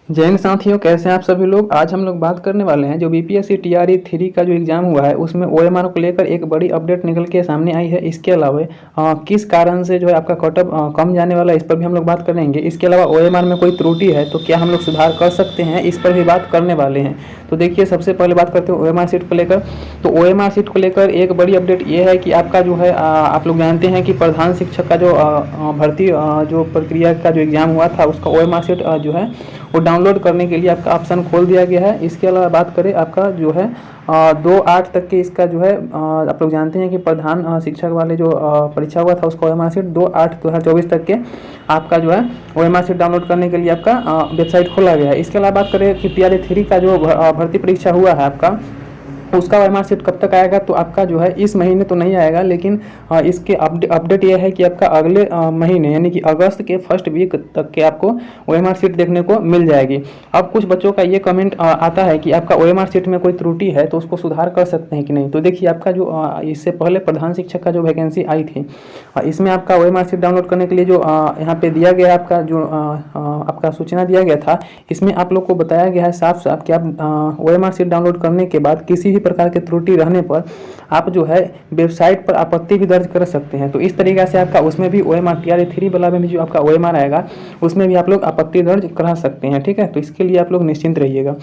जय हिंद साथियों, कैसे हैं आप सभी लोग। आज हम लोग बात करने वाले हैं जो बीपीएससी टीआरई 3 का जो एग्ज़ाम हुआ है उसमें ओएमआर को लेकर एक बड़ी अपडेट निकल के सामने आई है। इसके अलावा किस कारण से जो है आपका कटऑफ कम जाने वाला है, इस पर भी हम लोग बात करेंगे। इसके अलावा ओएमआर में कोई त्रुटि है तो क्या हम लोग सुधार कर सकते हैं, इस पर भी बात करने वाले हैं। तो देखिए, सबसे पहले बात करते हैं ओएमआर सीट को लेकर। तो ओएमआर सीट को लेकर एक बड़ी अपडेट ये है कि आपका जो है आप लोग जानते हैं कि प्रधान शिक्षक का जो भर्ती जो प्रक्रिया का जो एग्ज़ाम हुआ था उसका ओएमआर सीट जो है वो डाउनलोड करने के लिए आपका ऑप्शन खोल दिया गया है। इसके अलावा बात करें आपका जो है 2/8 तक के इसका जो है आप लोग जानते हैं कि प्रधान शिक्षक वाले जो परीक्षा हुआ था उसका ओएमआर सीट 2/8/2024 तक के आपका जो है ओएमआर सीट डाउनलोड करने के लिए आपका वेबसाइट खोला गया है। इसके अलावा बात करें कि टीआरई 3 का जो भर्ती परीक्षा हुआ है आपका उसका ओएमआर सीट कब तक आएगा, तो आपका जो है इस महीने तो नहीं आएगा, लेकिन इसके अपडेट ये है कि आपका अगले महीने यानी कि अगस्त के फर्स्ट वीक तक के आपको ओएमआर सीट देखने को मिल जाएगी। अब कुछ बच्चों का ये कमेंट आता है कि आपका ओएमआर सीट में कोई त्रुटि है तो उसको सुधार कर सकते हैं कि नहीं। तो देखिए, आपका जो इससे पहले प्रधान शिक्षक का जो वैकेंसी आई थी इसमें आपका ओएमआर सीट डाउनलोड करने के लिए जो यहाँ पे दिया गया आपका जो आपका सूचना दिया गया था, इसमें आप लोग को बताया गया है साफ साफ कि आप ओएमआर सीट डाउनलोड करने के बाद किसी भी प्रकार की त्रुटि रहने पर आप जो है वेबसाइट पर आपत्ति भी दर्ज कर सकते हैं। तो इस तरीके से आपका उसमें भी ओएमआर टीआरई 3 वाला में भी जो आपका ओएमआर आएगा उसमें भी आप लोग आपत्ति दर्ज करा सकते हैं। ठीक है, तो इसके लिए आप लोग निश्चिंत रहिएगा।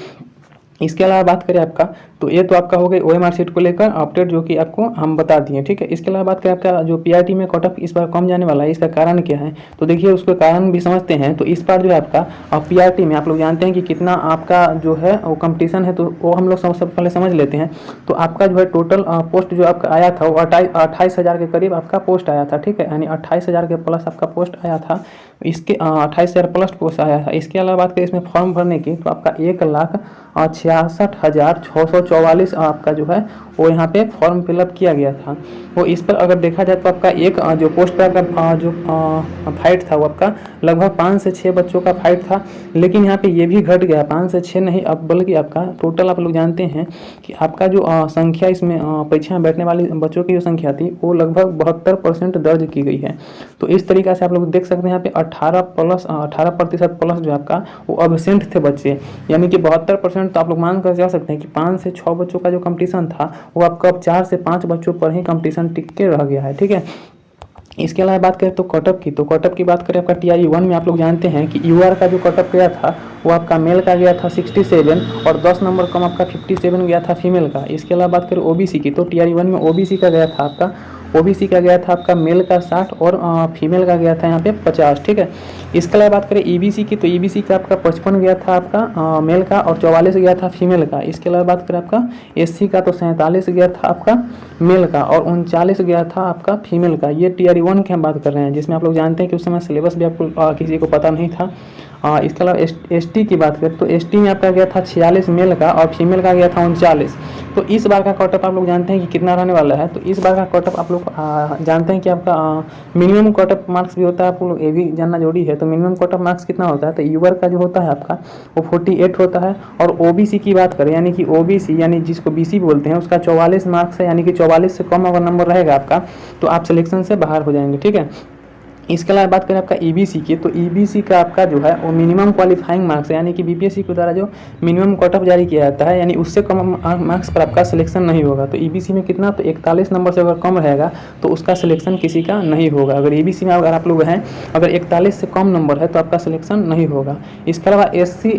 इसके अलावा बात करें आपका, तो ये तो आपका हो गई ओएमआर सीट को लेकर अपडेट जो कि आपको हम बता दिए। ठीक है, इसके अलावा बात करें आपका जो पीआरटी में कट ऑफ इस बार कम जाने वाला है, इसका कारण क्या है। तो देखिए, उसके कारण भी समझते हैं। तो इस बार जो है आपका पीआरटी में आप लोग जानते हैं कि कितना आपका जो है वो कंपटीशन है, तो वो हम लोग सबसे पहले समझ लेते हैं। तो आपका जो है टोटल पोस्ट जो आपका आया था वो 28,000 के करीब आपका पोस्ट आया था। ठीक है, यानी 28,000 के प्लस आपका पोस्ट आया था। इसके 28,000 प्लस पोस्ट आया था। इसके अलावा बात करें इसमें फॉर्म भरने की, तो आपका 1,66,644 आपका जो है वो यहाँ पे फॉर्म फिलअप किया गया था। वो इस पर अगर देखा जाए तो आपका एक जो पोस्ट का जो फाइट था वो आपका लगभग 5 से 6 बच्चों का फाइट था। लेकिन यहाँ पे ये भी घट गया, 5 से 6 नहीं, अब बल्कि आपका टोटल आप लोग जानते हैं कि आपका जो संख्या इसमें परीक्षा में बैठने वाली बच्चों की जो संख्या थी वो लगभग 72% दर्ज की गई है। तो इस तरीके से आप लोग देख सकते हैं यहाँ पे 18% प्लस जो आपका वो एब्सेंट थे बच्चे, यानी कि 72%। तो आप लोग मान कर जा सकते हैं कि 5 से 6 बच्चों का जो कंपटीशन था वो आपका अब 4 से 5 बच्चों पर ही कंपटीशन टिक के रह गया है। ठीक है, इसके अलावा बात करें तो कटअप की, तो कटअप की बात करें आपका टीआरई 1 में आप लोग जानते हैं कि यूआर का जो कटअप गया था वो आपका मेल का गया था 67 और 10 नंबर कम आपका 57 गया था फीमेल का। इसके अलावा बात करें ओबीसी की, तो टीआरई 1 में ओबीसी का गया था आपका ओबीसी का गया था आपका मेल का 60 और फीमेल का गया था यहाँ पे 50। ठीक है, इसके अलावा बात करें ईबीसी की, तो ईबीसी का आपका 55 गया था आपका मेल का और 44 गया था फीमेल का। इसके अलावा बात करें आपका एससी का, तो 47 गया था आपका मेल का और 39 गया था आपका फीमेल का। ये टीआरई 1 की हम बात कर रहे हैं, जिसमें आप लोग जानते हैं कि उस समय सिलेबस भी आपको किसी को पता नहीं था। इसके अलावा एसटी की बात करें तो एसटी में आपका गया था 46 मेल का और फीमेल का गया था 39। तो इस बार का कटअप आप लोग जानते हैं कि कितना रहने वाला है। तो इस बार का कटअप आप लोग जानते हैं कि आपका मिनिमम कटअप मार्क्स भी होता है, आप लोग ये भी जानना जरूरी है। तो मिनिमम कटअप मार्क्स कितना होता है, तो यूआर का जो होता है आपका वो 48 होता है। और ओबीसी की बात करें, यानी कि ओबीसी यानी जिसको बीसी बोलते हैं, उसका 44 मार्क्स है, यानी कि 44 से कम अगर नंबर रहेगा आपका तो आप सिलेक्शन से बाहर हो जाएंगे। ठीक है, इसके अलावा बात करें आपका ईबीसी की, तो ईबीसी का आपका जो है वो मिनिमम क्वालिफाइंग मार्क्स है, यानी कि बीपीएससी के द्वारा जो मिनिमम कटअप जारी किया जाता है, यानी उससे कम मार्क्स पर आपका सिलेक्शन नहीं होगा। तो ईबीसी में कितना, तो 41 नंबर से अगर कम रहेगा तो उसका सिलेक्शन किसी का नहीं होगा। अगर ईबीसी में अगर आप लोग हैं, अगर 41 से कम नंबर है तो आपका सिलेक्शन नहीं होगा। इसके अलावा एससी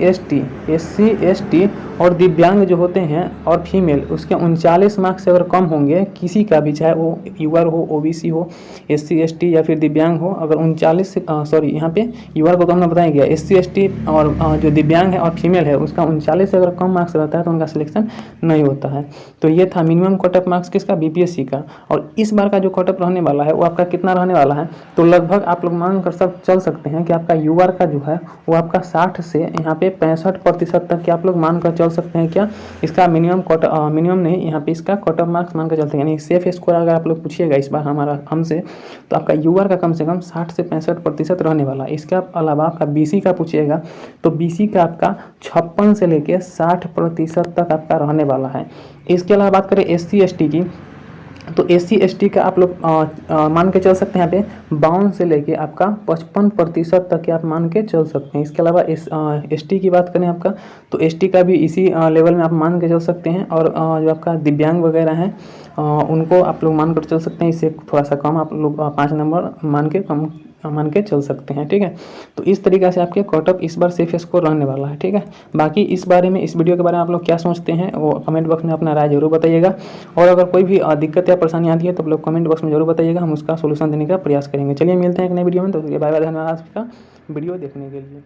एसटी और दिव्यांग जो होते हैं और फीमेल, उसके 39 मार्क्स से अगर कम होंगे किसी का भी, चाहे वो यूआर हो, ओबीसी हो, एससी एसटी या फिर दिव्यांग हो, अगर 39 से सॉरी यहाँ पे यूआर को तो हमने बताया गया, एससी एसटी और जो दिव्यांग है और फीमेल है उसका 39 से अगर कम मार्क्स रहता है तो उनका सिलेक्शन नहीं होता है। तो ये था मिनिमम कटअप मार्क्स किसका, बीपीएससी का। और इस बार का जो कटअप रहने वाला है वो आपका कितना रहने वाला है, तो लगभग आप लोग मान कर सब चल सकते हैं कि आपका यूआर का जो है वो आपका 60 से यहाँ पे 65% तक के आप लोग मान कर चल सकते हैं। क्या इसका मिनिमम नहीं, यहाँ पे इसका कटअप मार्क्स मान कर चलते हैं, यानी सेफ स्कोर अगर आप लोग पूछिएगा इस बार हमसे, तो आपका यूआर का कम से कम 60 से 65% रहने वाला है। इसके अलावा आपका बीसी का पूछिएगा तो बीसी का आपका 56 से लेके 60% तक आपका रहने वाला है। इसके अलावा बात करें एससी एसटी की, तो SC/ST का आप लोग मान के चल सकते हैं यहाँ पे 52 से लेके आपका 55% तक के आप मान के चल सकते हैं। इसके अलावा ST की बात करें आपका, तो ST का भी इसी लेवल में आप मान के चल सकते हैं। और जो आपका दिव्यांग वगैरह हैं उनको आप लोग मान कर चल सकते हैं, इससे थोड़ा सा कम आप लोग 5 नंबर मान के चल सकते हैं। ठीक है, तो इस तरीके से आपके कट ऑफ इस बार सेफ स्कोर रहने वाला है। ठीक है, बाकी इस बारे में, इस वीडियो के बारे में आप लोग क्या सोचते हैं वो कमेंट बॉक्स में अपना राय जरूर बताइएगा। और अगर कोई भी दिक्कत या परेशानी आती है तो आप लोग कमेंट बॉक्स में जरूर बताइएगा, हम उसका सोल्यूशन देने का प्रयास करेंगे। चलिए मिलते हैं एक नई वीडियो में, तो बाय बाय, धन्यवाद आपका वीडियो देखने के लिए।